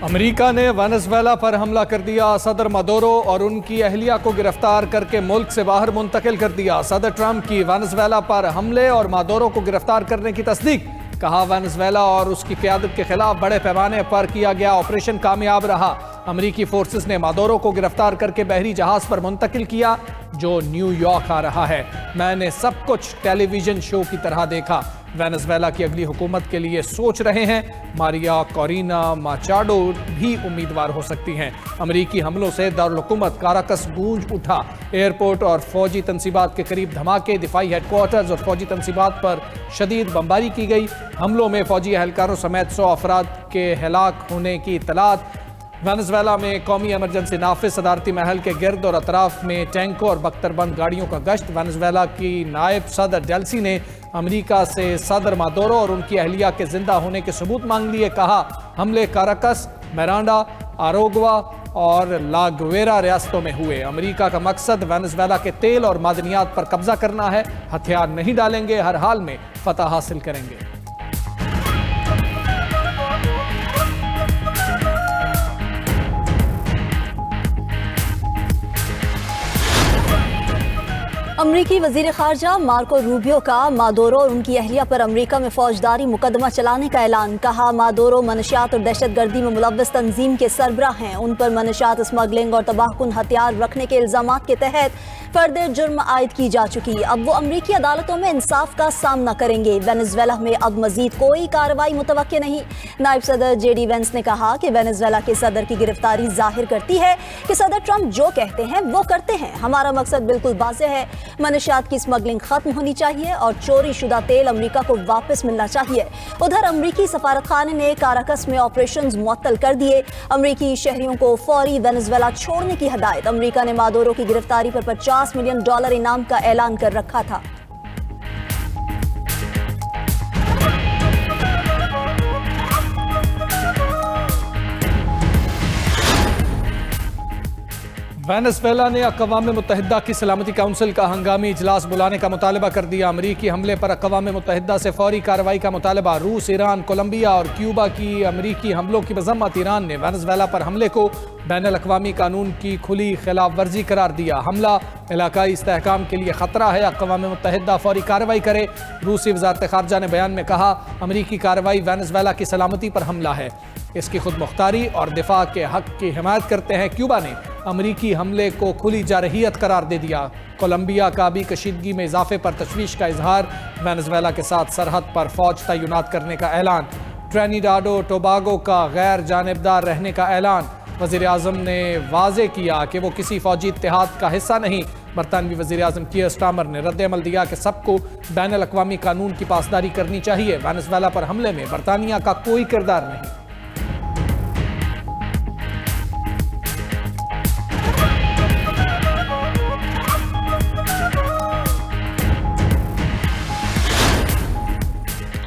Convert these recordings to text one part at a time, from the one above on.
امریکہ نے وینزویلا پر حملہ کر دیا۔ صدر مادورو اور ان کی اہلیہ کو گرفتار کر کے ملک سے باہر منتقل کر دیا۔ صدر ٹرمپ کی وینزویلا پر حملے اور مادورو کو گرفتار کرنے کی تصدیق۔ کہا وینزویلا اور اس کی قیادت کے خلاف بڑے پیمانے پر کیا گیا آپریشن کامیاب رہا۔ امریکی فورسز نے مادورو کو گرفتار کر کے بحری جہاز پر منتقل کیا جو نیو یارک آ رہا ہے۔ میں نے سب کچھ ٹیلی ویژن شو کی طرح دیکھا۔ وینزویلا کی اگلی حکومت کے لیے سوچ رہے ہیں۔ ماریا کورینا ماچاڈو بھی امیدوار ہو سکتی ہیں۔ امریکی حملوں سے دارالحکومت کاراکس گونج اٹھا۔ ایئرپورٹ اور فوجی تنصیبات کے قریب دھماکے، دفاعی ہیڈ کوارٹرز اور فوجی تنصیبات پر شدید بمباری کی گئی۔ حملوں میں فوجی اہلکاروں سمیت 100 افراد کے ہلاک ہونے کی اطلاعات۔ وینزویلا میں قومی ایمرجنسی نافذ، صدارتی محل کے گرد اور اطراف میں ٹینکوں اور بختر بند گاڑیوں کا گشت۔ وینزویلا کی نائب صدر ڈیلسی نے امریکہ سے صدر مادورو اور ان کی اہلیہ کے زندہ ہونے کے ثبوت مانگ لیے۔ کہا حملے کاراکس، میرانڈا، آروگوا اور لا گویرا ریاستوں میں ہوئے۔ امریکہ کا مقصد وینزویلا کے تیل اور معدنیات پر قبضہ کرنا ہے۔ ہتھیار نہیں ڈالیں گے، ہر حال میں فتح حاصل کریں گے۔ امریکی وزیر خارجہ مارکو روبیو کا مادورو اور ان کی اہلیہ پر امریکہ میں فوجداری مقدمہ چلانے کا اعلان۔ کہا مادورو منشیات اور دہشت گردی میں ملوث تنظیم کے سربراہ ہیں۔ ان پر منشیات، اسمگلنگ اور تباہ کن ہتھیار رکھنے کے الزامات کے تحت فرد جرم عائد کی جا چکی۔ اب وہ امریکی عدالتوں میں انصاف کا سامنا کریں گے۔ وینزویلا میں اب مزید کوئی کارروائی متوقع نہیں۔ نائب صدر جے ڈی وینس نے کہا کہ وینزویلا کے صدر کی گرفتاری ظاہر کرتی ہے کہ صدر ٹرمپ جو کہتے ہیں وہ کرتے ہیں۔ ہمارا مقصد بالکل واضح ہے، منشیات کی اسمگلنگ ختم ہونی چاہیے اور چوری شدہ تیل امریکہ کو واپس ملنا چاہیے۔ ادھر امریکی سفارت خانے نے کاراکس میں آپریشنز معطل کر دیے۔ امریکی شہریوں کو فوری وینزویلا چھوڑنے کی ہدایت۔ امریکہ نے مادورو کی گرفتاری پر $50 ملین انعام کا اعلان کر رکھا تھا۔ وینزویلا نے اقوام متحدہ کی سلامتی کونسل کا ہنگامی اجلاس بلانے کا مطالبہ کر دیا۔ امریکی حملے پر اقوام متحدہ سے فوری کارروائی کا مطالبہ۔ روس، ایران، کولمبیا اور کیوبا کی امریکی حملوں کی مذمت۔ ایران نے وینزویلا پر حملے کو بین الاقوامی قانون کی کھلی خلاف ورزی قرار دیا۔ حملہ علاقائی استحکام کے لیے خطرہ ہے، اقوام متحدہ فوری کارروائی کرے۔ روسی وزارت خارجہ نے بیان میں کہا امریکی کارروائی وینزویلا کی سلامتی پر حملہ ہے، اس کی خود مختاری اور دفاع کے حق کی حمایت کرتے ہیں۔ کیوبا نے امریکی حملے کو کھلی جارحیت قرار دے دیا۔ کولمبیا کا بھی کشیدگی میں اضافے پر تشویش کا اظہار۔ وینزویلا کے ساتھ سرحد پر فوج تعینات کرنے کا اعلان۔ ٹرینیڈاڈ و ٹوباگو کا غیر جانبدار رہنے کا اعلان۔ وزیر اعظم نے واضح کیا کہ وہ کسی فوجی اتحاد کا حصہ نہیں۔ برطانوی وزیر اعظم کیئر سٹارمر نے رد عمل دیا کہ سب کو بین الاقوامی قانون کی پاسداری کرنی چاہیے۔ وینزویلا پر حملے میں برطانیہ کا کوئی کردار نہیں۔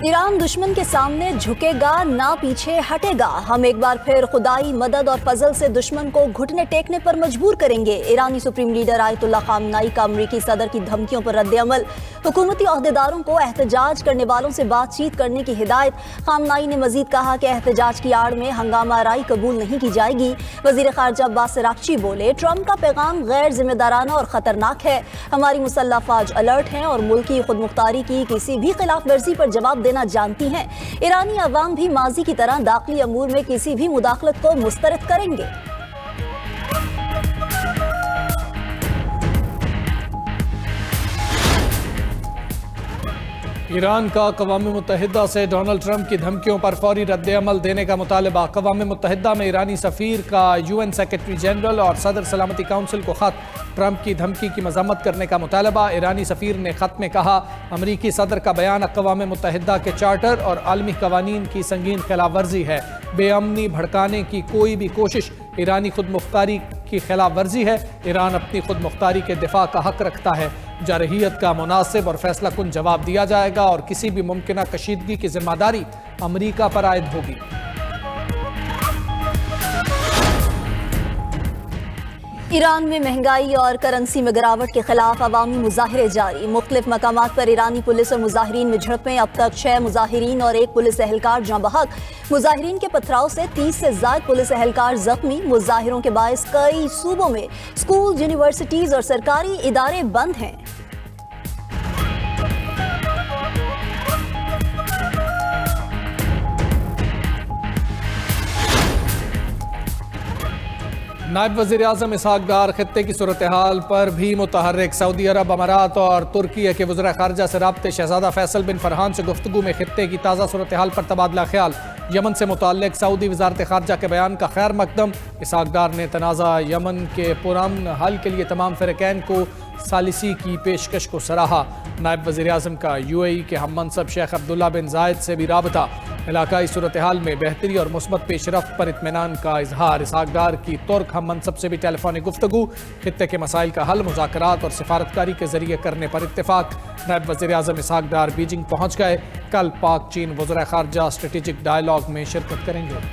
ایران دشمن کے سامنے جھکے گا نہ پیچھے ہٹے گا۔ ہم ایک بار پھر خدائی مدد اور فضل سے دشمن کو گھٹنے ٹیکنے پر مجبور کریں گے۔ ایرانی سپریم لیڈر آیت اللہ خامنائی کا امریکی صدر کی دھمکیوں پر رد عمل۔ حکومتی عہدیداروں کو احتجاج کرنے والوں سے بات چیت کرنے کی ہدایت۔ خامنائی نے مزید کہا کہ احتجاج کی آڑ میں ہنگامہ آرائی قبول نہیں کی جائے گی۔ وزیر خارجہ عباس اراغچی بولے ٹرمپ کا پیغام غیر ذمہ دارانہ اور خطرناک ہے۔ ہماری مسلح افواج الرٹ ہیں اور ملکی خود مختاری کی کسی بھی خلاف ورزی پر جواب دینا جانتی ہیں۔ ایرانی عوام بھی ماضی کی طرح داخلی امور میں کسی بھی مداخلت کو مسترد کریں گے۔ ایران کا اقوام متحدہ سے ڈونلڈ ٹرمپ کی دھمکیوں پر فوری رد عمل دینے کا مطالبہ۔ اقوام متحدہ میں ایرانی سفیر کا UN سیکرٹری جنرل اور صدر سلامتی کونسل کو خط۔ ٹرمپ کی دھمکی کی مذمت کرنے کا مطالبہ۔ ایرانی سفیر نے خط میں کہا امریکی صدر کا بیان اقوام متحدہ کے چارٹر اور عالمی قوانین کی سنگین خلاف ورزی ہے۔ بے امنی بھڑکانے کی کوئی بھی کوشش ایرانی خود مختاری کی خلاف ورزی ہے۔ ایران اپنی خود مختاری کے دفاع کا حق رکھتا ہے۔ جارحیت کا مناسب اور فیصلہ کن جواب دیا جائے گا اور کسی بھی ممکنہ کشیدگی کی ذمہ داری امریکہ پر عائد ہوگی۔ ایران میں مہنگائی اور کرنسی میں گراوٹ کے خلاف عوامی مظاہرے جاری، مختلف مقامات پر ایرانی پولیس اور مظاہرین میں جھڑپیں، اب تک 6 مظاہرین اور 1 پولیس اہلکار جاں بحق۔ مظاہرین کے پتھراؤ سے 30 سے زائد پولیس اہلکار زخمی۔ مظاہروں کے باعث کئی صوبوں میں اسکول، یونیورسٹیز اور سرکاری ادارے بند ہیں۔ نائب وزیر اعظم اسحاق ڈار خطے کی صورتحال پر بھی متحرک، سعودی عرب، امارات اور ترکی کے وزراء خارجہ سے رابطے، شہزادہ فیصل بن فرحان سے گفتگو میں خطے کی تازہ صورتحال پر تبادلہ خیال، یمن سے متعلق سعودی وزارت خارجہ کے بیان کا خیر مقدم۔ اسحاق ڈار نے تنازع یمن کے پرامن حل کے لیے تمام فریقین کو ثالثی کی پیشکش کو سراہا۔ نائب وزیر اعظم کا UAE کے ہم منصب شیخ عبداللہ بن زائد سے بھی رابطہ، علاقائی صورتحال میں بہتری اور مثبت پیش رفت پر اطمینان کا اظہار۔ اسحاق ڈار کی ترک ہم منصب سے بھی ٹیلی فونک گفتگو، خطے کے مسائل کا حل مذاکرات اور سفارتکاری کے ذریعے کرنے پر اتفاق۔ نائب وزیر اعظم اسحاق ڈار بیجنگ پہنچ گئے، کل پاک چین وزراء خارجہ اسٹریٹجک ڈائیلاگ میں شرکت کریں گے۔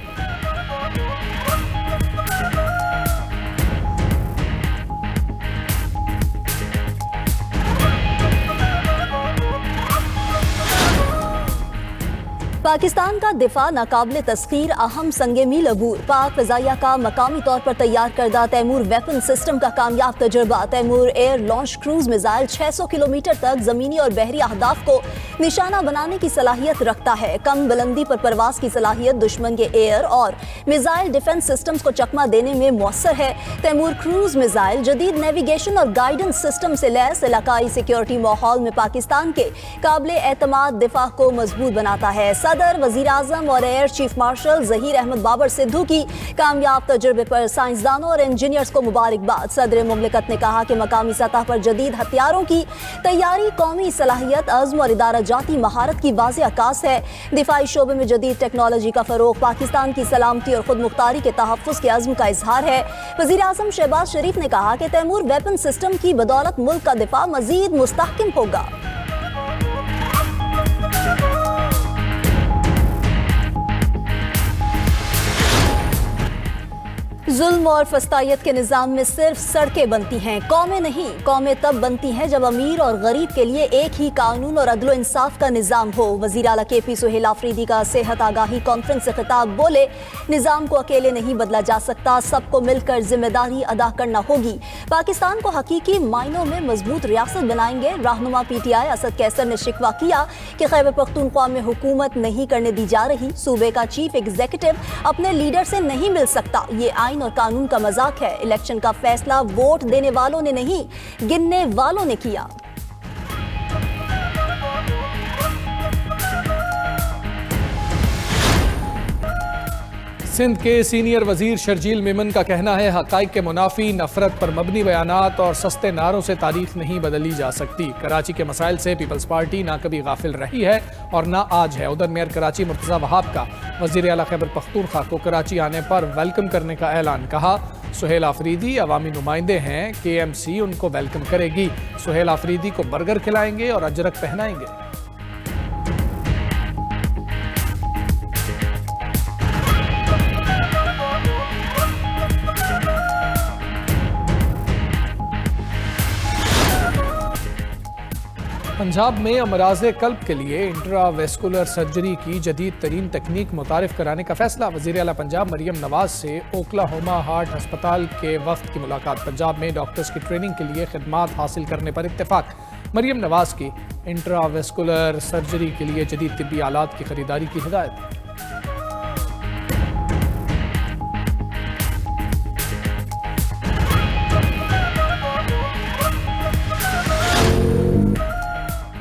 پاکستان کا دفاع ناقابل تسخیر اہم سنگ میل عبور، پاک فضائیہ کا مقامی طور پر تیار کردہ تیمور ویپن سسٹم کا کامیاب تجربہ۔ Taimoor air launch cruise missile 600 kilometre تک زمینی اور بحری اہداف کو نشانہ بنانے کی صلاحیت رکھتا ہے۔ کم بلندی پر پرواز کی صلاحیت دشمن کے ایئر اور میزائل ڈیفنس سسٹمز کو چکمہ دینے میں مؤثر ہے۔ تیمور کروز میزائل جدید نیویگیشن اور گائیڈنس سسٹم سے لیس علاقائی سیکیورٹی ماحول میں پاکستان کے قابل اعتماد دفاع کو مضبوط بناتا ہے۔ صدر، وزیر اعظم اور air chief marshal Zaheer Ahmed Babar Sidhu کی کامیاب تجربے پر سائنسدانوں اور انجینئرز کو مبارکباد۔ صدر مملکت نے کہا کہ مقامی سطح پر جدید ہتھیاروں کی تیاری قومی صلاحیت، عزم اور ادارہ جاتی مہارت کی واضح عکاس ہے۔ دفاعی شعبے میں جدید ٹیکنالوجی کا فروغ پاکستان کی سلامتی اور خود مختاری کے تحفظ کے عزم کا اظہار ہے۔ وزیر اعظم شہباز شریف نے کہا کہ تیمور ویپن سسٹم کی بدولت ملک کا دفاع مزید مستحکم ہوگا۔ ظلم اور فسطائیت کے نظام میں صرف سڑکیں بنتی ہیں، قومیں نہیں۔ قومیں تب بنتی ہیں جب امیر اور غریب کے لیے ایک ہی قانون اور عدل و انصاف کا نظام ہو۔ وزیر اعلیٰ KP سہیل آفریدی کا صحت آگاہی کانفرنس سے خطاب، بولے نظام کو اکیلے نہیں بدلا جا سکتا، سب کو مل کر ذمہ داری ادا کرنا ہوگی۔ پاکستان کو حقیقی معنوں میں مضبوط ریاست بنائیں گے۔ رہنما PTI اسد کیسر نے شکوہ کیا کہ خیبر پختونخوا میں حکومت نہیں کرنے دی جا رہی، صوبے کا چیف ایگزیکٹو اپنے لیڈر سے نہیں مل سکتا، یہ آئین اور قانون کا مذاق ہے۔ الیکشن کا فیصلہ ووٹ دینے والوں نے نہیں، گننے والوں نے کیا۔ سندھ کے سینئر وزیر شرجیل میمن کا کہنا ہے حقائق کے منافی، نفرت پر مبنی بیانات اور سستے نعروں سے تاریخ نہیں بدلی جا سکتی۔ کراچی کے مسائل سے پیپلز پارٹی نہ کبھی غافل رہی ہے اور نہ آج ہے۔ ادھر میئر کراچی مرتضی وہاب کا وزیر اعلیٰ خیبر پختونخوا کو کراچی آنے پر ویلکم کرنے کا اعلان، کہا سہیل آفریدی عوامی نمائندے ہیں، KMC ان کو ویلکم کرے گی، سہیل آفریدی کو برگر کھلائیں گے اور اجرک پہنائیں گے۔ پنجاب میں امراض قلب کے لیے انٹرا ویسکولر سرجری کی جدید ترین تکنیک متعارف کرانے کا فیصلہ۔ وزیر اعلیٰ پنجاب مریم نواز سے اوکلاہوما ہارٹ ہسپتال کے وفد کی ملاقات، پنجاب میں ڈاکٹرز کی ٹریننگ کے لیے خدمات حاصل کرنے پر اتفاق۔ مریم نواز کی انٹرا ویسکولر سرجری کے لیے جدید طبی آلات کی خریداری کی ہدایت۔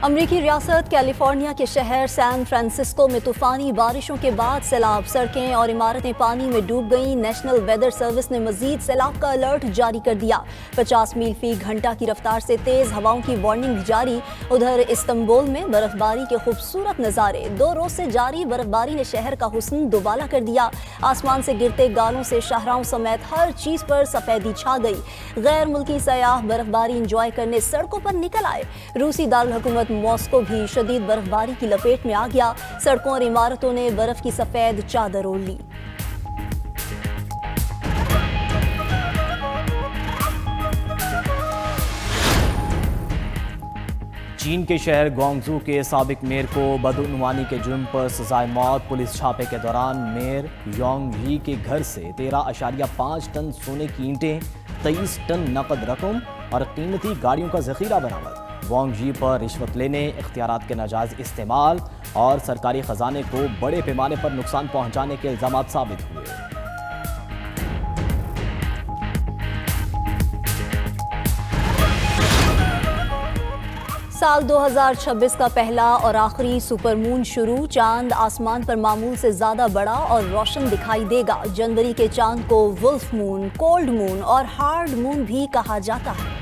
امریکی ریاست کیلیفورنیا کے شہر سان فرانسسکو میں طوفانی بارشوں کے بعد سیلاب، سڑکیں اور عمارتیں پانی میں ڈوب گئیں۔ نیشنل ویدر سروس نے مزید سیلاب کا الرٹ جاری کر دیا، 50 میل فی گھنٹہ کی رفتار سے تیز ہواؤں کی وارننگ جاری۔ ادھر استنبول میں برف باری کے خوبصورت نظارے، 2 روز سے جاری برف باری نے شہر کا حسن دوبالا کر دیا۔ آسمان سے گرتے گالوں سے شاہراہوں سمیت ہر چیز پر سفیدی چھا گئی۔ غیر ملکی سیاح برف باری انجوائے کرنے سڑکوں پر نکل آئے۔ روسی دارالحکومت ماسکو بھی شدید برف باری کی لپیٹ میں آ گیا، سڑکوں اور عمارتوں نے برف کی سفید چادر اوڑھ لی۔ چین کے شہر گوانگزو کے سابق میئر کو بدعنوانی کے جرم پر سزائے موت۔ پولیس چھاپے کے دوران میئر یونگ یی کے گھر سے 13.5 ٹن سونے کی اینٹیں، 23 ٹن نقد رقم اور قیمتی گاڑیوں کا ذخیرہ برآمد۔ وانگ یی پر رشوت لینے، اختیارات کے ناجائز استعمال اور سرکاری خزانے کو بڑے پیمانے پر نقصان پہنچانے کے الزامات ثابت ہوئے۔ سال 2026 کا پہلا اور آخری سپر مون شروع۔ چاند آسمان پر معمول سے زیادہ بڑا اور روشن دکھائی دے گا۔ جنوری کے چاند کو ولف مون، کولڈ مون اور ہارڈ مون بھی کہا جاتا ہے۔